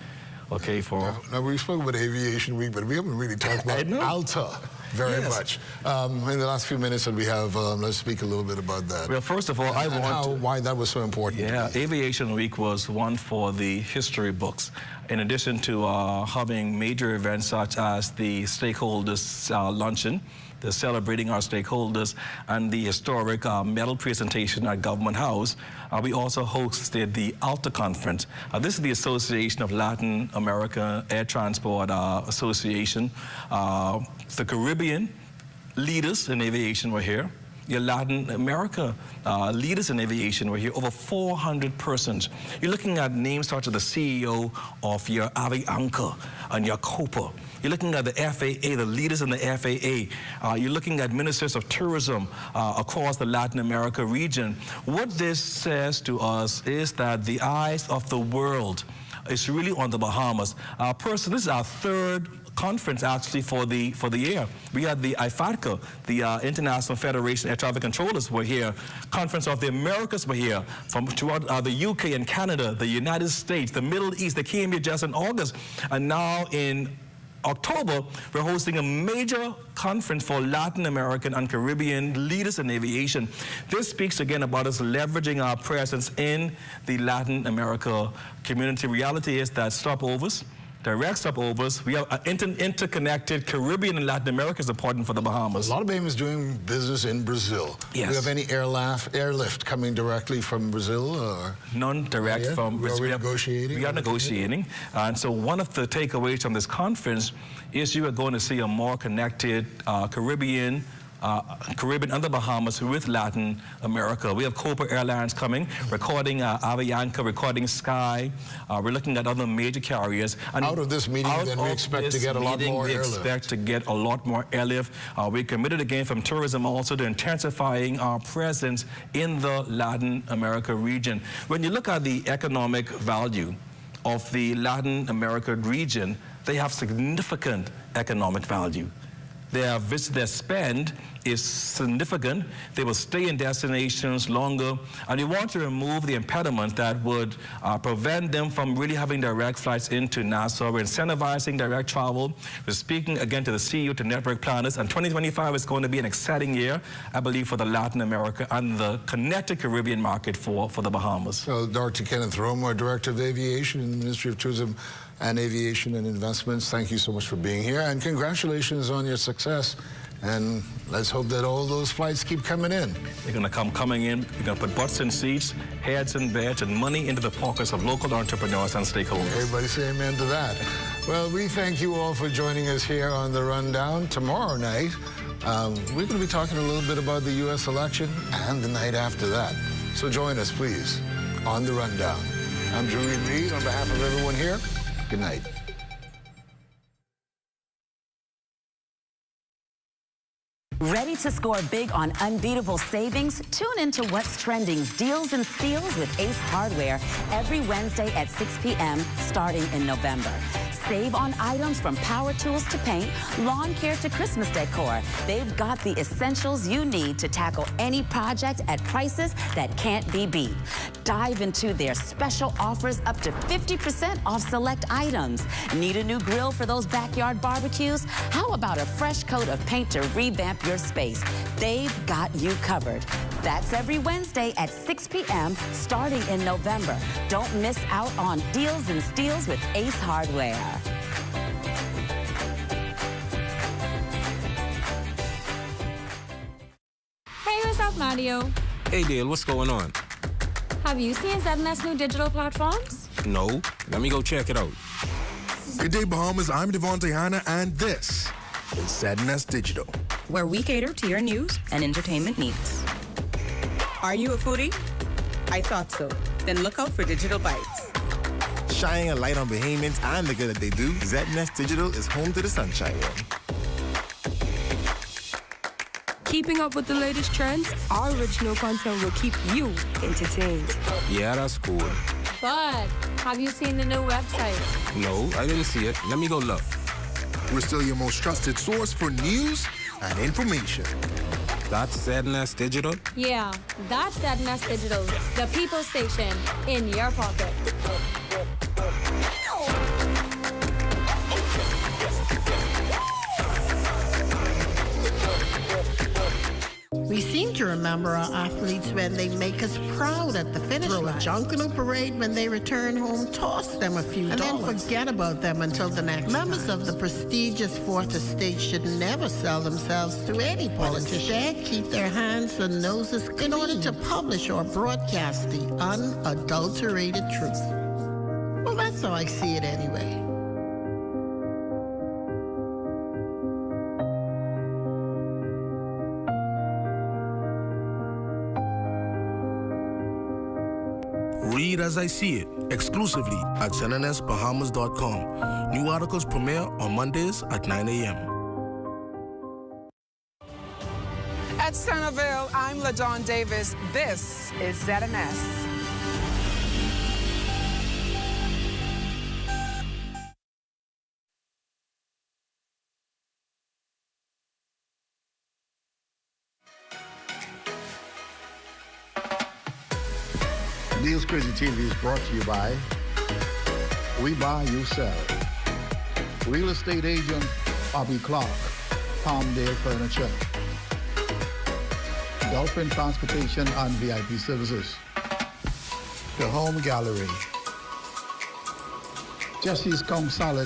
[SPEAKER 25] Okay, for...
[SPEAKER 5] Now we spoke about Aviation Week, but we haven't really talked about ALTA very much. In the last few minutes that we have, let's speak a little bit about that.
[SPEAKER 25] Well, first of all,
[SPEAKER 5] why that was so important.
[SPEAKER 25] Yeah, Aviation Week was one for the history books. In addition to having major events such as the stakeholders luncheon, the celebrating our stakeholders, and the historic medal presentation at Government House, we also hosted the ALTA Conference. This is the Association of Latin America Air Transport Association. The Caribbean leaders in aviation were here. Your Latin America leaders in aviation were here, over 400 persons. You're looking at names such as the CEO of your Avianca and your Copa. You're looking at the FAA, the leaders in the FAA. You're looking at ministers of tourism across the Latin America region. What this says to us is that the eyes of the world is really on the Bahamas. This is our third conference actually for the year. We had the IFATCA, the International Federation of Air Traffic Controllers were here. Conference of the Americas were here from throughout the UK and Canada, the United States, the Middle East. They came here just in August, and now in October, we're hosting a major conference for Latin American and Caribbean leaders in aviation. This speaks again about us leveraging our presence in the Latin America community. Reality is that stopovers, direct stopovers, we have an interconnected Caribbean and Latin America is important for the Bahamas.
[SPEAKER 5] A lot of Bahamians doing business in Brazil. Do
[SPEAKER 25] Yes.
[SPEAKER 5] you have any airlift coming directly from Brazil? Or?
[SPEAKER 25] None direct from Brazil.
[SPEAKER 5] Are we negotiating?
[SPEAKER 25] We are negotiating. And so one of the takeaways from this conference is you are going to see a more connected Caribbean and the Bahamas with Latin America. We have Copa Airlines coming, recording Avianca, recording Sky. We're looking at other major carriers. And
[SPEAKER 5] out of this meeting, then we expect to get a lot more airlift.
[SPEAKER 25] We expect to get a lot more airlift. We're committed again from tourism also to intensifying our presence in the Latin America region. When you look at the economic value of the Latin America region, they have significant economic value. Their spend is significant. They will stay in destinations longer, and we want to remove the impediment that would prevent them from really having direct flights into Nassau. We're incentivizing direct travel. We're speaking again to the CEO, to network planners, and 2025 is going to be an exciting year, I believe, for the Latin America and the connected Caribbean market for the Bahamas.
[SPEAKER 5] So, Dr. Kenneth Romer, Director of Aviation in the Ministry of Tourism and Aviation and Investments, thank you so much for being here, and congratulations on your success. And let's hope that all those flights keep coming in.
[SPEAKER 25] They're going to coming in. We're going to put butts in seats, heads in beds, and money into the pockets of local entrepreneurs and stakeholders.
[SPEAKER 5] Everybody say amen to that. Well, we thank you all for joining us here on The Rundown. Tomorrow night, we're going to be talking a little bit about the U.S. election and the night after that. So join us, please, on The Rundown. I'm Julian Reed. On behalf of everyone here, good night.
[SPEAKER 20] Ready to score big on unbeatable savings? Tune into What's Trending's Deals and Steals with Ace Hardware every Wednesday at 6 p.m. starting in November. Save on items from power tools to paint, lawn care to Christmas decor. They've got the essentials you need to tackle any project at prices that can't be beat. Dive into their special offers up to 50% off select items. Need a new grill for those backyard barbecues? How about a fresh coat of paint to revamp your space? They've got you covered. That's every Wednesday at 6 p.m. starting in November. Don't miss out on Deals and Steals with Ace Hardware.
[SPEAKER 21] Hey, what's up, Mario?
[SPEAKER 22] Hey, Dale, what's going on?
[SPEAKER 21] Have you seen ZNS new digital platforms?
[SPEAKER 22] No. Let me go check it out.
[SPEAKER 4] Good day, Bahamas. I'm Devontae Hanna, and this is ZNS Digital,
[SPEAKER 23] where we cater to your news and entertainment needs. Are you a foodie? I thought so. Then look out for Digital Bites.
[SPEAKER 24] Shining a light on Bahamians and the good that they do, ZNS Digital is home to the sunshine.
[SPEAKER 21] Keeping up with the latest trends, our original content will keep you entertained.
[SPEAKER 22] Yeah, that's cool.
[SPEAKER 1] But have you seen the new website?
[SPEAKER 22] No, I didn't see it. Let me go look.
[SPEAKER 4] We're still your most trusted source for news and information.
[SPEAKER 22] That's ZNS Digital?
[SPEAKER 1] Yeah, that's ZNS Digital, the people station in your pocket.
[SPEAKER 3] We seem to remember our athletes when they make us proud at the finish line. Throw a Junkanoo parade when they return home, toss them a few dollars, and then forget about them until the next Members of the prestigious Fourth Estate should never sell themselves to any politician. Instead, keep their hands and noses clean in order to publish or broadcast the unadulterated truth. Well, that's how I see it anyway.
[SPEAKER 8] Read as I see it, exclusively at ZNSBahamas.com. New articles premiere on Mondays at 9 a.m.
[SPEAKER 9] At Centerville, I'm LaDawn Davis. This is ZNS.
[SPEAKER 11] Deals Crazy TV is brought to you by We Buy, You Sell. Real estate agent Bobby Clark, Palmdale Furniture. Dolphin Transportation and VIP Services. The Home Gallery. Jesse's Kong Salad